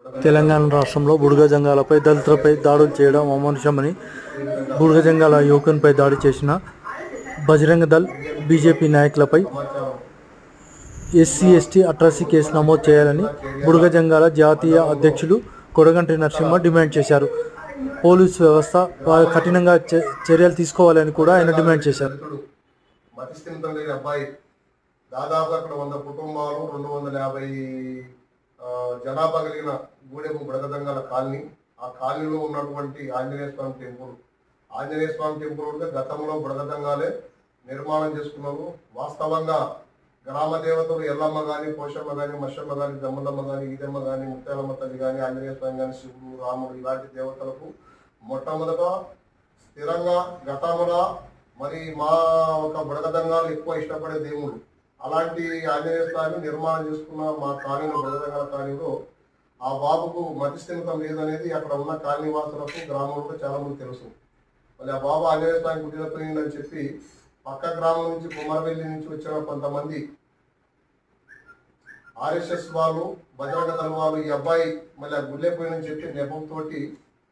తెలంగాణ రాష్ట్రంలో బుడగ జంగాలపై దళితులపై దాడులు చేయడం అమానుషమని బుడగ జంగాల యువకునిపై దాడి చేసిన బజరంగ దళ్ బీజేపీ నాయకులపై ఎస్సీ/ఎస్టీ అట్రాసిటీ కేసు నమోదు చేయాలని బుడగ జంగాల జాతీయ అధ్యక్షులు కొడగంటి నరసింహ డిమాండ్ చేశారు. పోలీసు వ్యవస్థ కఠినంగా చర్యలు తీసుకోవాలని కూడా ఆయన డిమాండ్ చేశారు. దాదాపు అక్కడ 100 కుటుంబాలు 250 జనాభా కలిగిన గూడెం బుడగదంగాల కాలనీ. ఆ కాలనీలో ఉన్నటువంటి ఆంజనేయ స్వామి టెంపుల్ ఉంటే గతంలో బుడగదంగాలే నిర్మాణం చేసుకున్నారు. వాస్తవంగా గ్రామ దేవతలు ఎల్లమ్మ కానీ, పోషమ్మ కానీ, మషమ్మ కానీ, దమ్మలమ్మ కానీ, ఈదమ్మ కానీ, ముత్యాలమ్మ తల్లి కానీ, ఆంజనేయ స్వామి కానీ, శివుడు, రాముడు ఇలాంటి దేవతలకు మొట్టమొదట స్థిరంగా గతంలో మరి మా ఒక బుడగదంగాలు ఎక్కువ ఇష్టపడే దేవుడు. అలాంటి ఆంజనేయ స్వామి నిర్మాణం చేసుకున్న మా కాలనీలో బుడగదంగాల కాలనీలో ఆ బాబుకు మతిస్థిమితం లేదనేది అక్కడ ఉన్న కాలనీ వాసులకు గ్రామంలో చాలా మంది తెలుసు. మళ్ళీ ఆ బాబు ఆంజనేయ స్వామి గుడిపోయిందని చెప్పి పక్క గ్రామం నుంచి కుమారవెల్లి నుంచి వచ్చిన కొంతమంది ఆర్ఎస్ఎస్ వాళ్ళు, బజరంగ దళ్ వాళ్ళు ఈ అబ్బాయి మళ్ళీ ఆ గుళ్ళైపోయిందని చెప్పి నెపంతో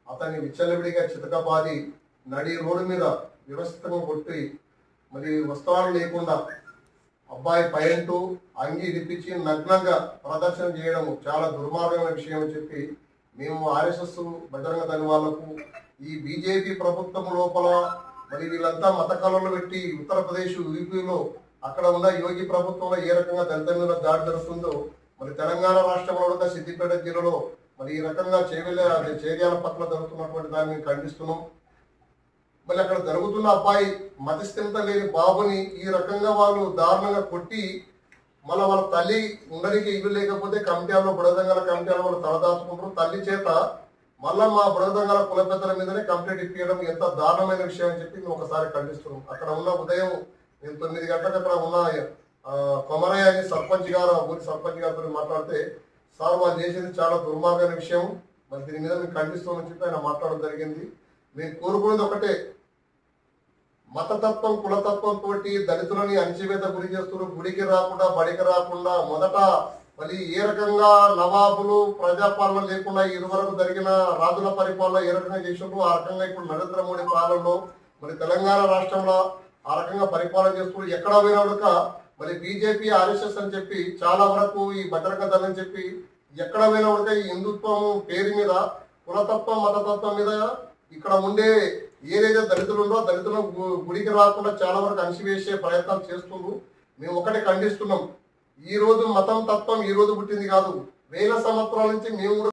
అతన్ని విచ్చలవిడిగా చితకబాది నడి రోడ్డు మీద వ్యవస్థగా కొట్టి మరి వస్త్రాలు లేకుండా అబ్బాయి పైంటూ అంగి ఇడిపించి నగ్నంగా ప్రదర్శన చేయడం చాలా దుర్మార్గమైన విషయం అని చెప్పి మేము ఆర్ఎస్ఎస్ బజరంగ దళ్ వాళ్లకు ఈ బీజేపీ ప్రభుత్వం లోపల మరి వీళ్ళంతా మత కళలు పెట్టి ఉత్తరప్రదేశ్ యూపీలో అక్కడ ఉన్న యోగి ప్రభుత్వంలో ఏ రకంగా దళితుల మీద దాడి జరుగుతుందో మరి తెలంగాణ రాష్ట్రంలో కూడా సిద్దిపేట జిల్లాలో మరి ఈ రకంగా చేర్యాల పట్ల జరుగుతున్నటువంటి దాన్ని మేము ఖండిస్తున్నాం. మళ్ళీ అక్కడ జరుగుతున్న అబ్బాయి మతిస్థిమిత లేని బాబుని ఈ రకంగా వాళ్ళు దారుణంగా కొట్టి మళ్ళీ వాళ్ళ తల్లి ఉండడానికి ఇల్లు లేకపోతే కమిటీలో బుడగదంగాల కమిటీలో వాళ్ళు తలదాచుకుంటారు. తల్లి చేత మళ్ళా మా బుడగదంగాల కుల పెద్దల మీదనే కంప్లైంట్ ఇప్పించడం ఎంత దారుణమైన విషయం అని చెప్పి మేము ఒకసారి ఖండిస్తున్నాం. అక్కడ ఉన్న ఉదయం నేను 9 గంటలకు అక్కడ ఉన్న కొమరయ్య అని సర్పంచ్ గారు, ఊరి సర్పంచ్ గారితో మాట్లాడితే సార్ వాళ్ళు చేసేది చాలా దుర్మార్గమైన విషయం, మరి దీని మీద మేము ఖండిస్తామని చెప్పి ఆయన మాట్లాడడం జరిగింది. మేము కోరుకునేది ఒకటే, మతతత్వం కులతత్వం తోటి దళితులని అణచివేత గురి చేస్తున్నారు. గుడికి రాకుండా బడికి రాకుండా మొదట మళ్ళీ ఏ రకంగా నవాబులు ప్రజాపాలన లేకుండా ఇరువరకు జరిగిన రాజుల పరిపాలన ఏ రకంగా చేసినప్పుడు ఆ రకంగా ఇప్పుడు నరేంద్ర మోడీ పాలనలో మరి తెలంగాణ రాష్ట్రంలో ఆ రకంగా పరిపాలన చేస్తున్నారు. ఎక్కడ పోయినక మరి బీజేపీ ఆర్ఎస్ఎస్ అని చెప్పి చాలా వరకు ఈ బజరంగ దళ్ అని చెప్పి ఎక్కడ పోయినక ఈ హిందుత్వం పేరు మీద కులతత్వం మతతత్వం మీద ఇక్కడ ఉండే ఏదైతే దళితులు ఉందో దళితులను గుడికి రాకుండా చాలా వరకు అణిచివేసే ప్రయత్నాలు చేస్తున్నారు. మేము ఒకటే ఖండిస్తున్నాం. ఈ రోజు మతం తత్వం ఈ రోజు పుట్టింది కాదు, వేల సంవత్సరాల నుంచి మేము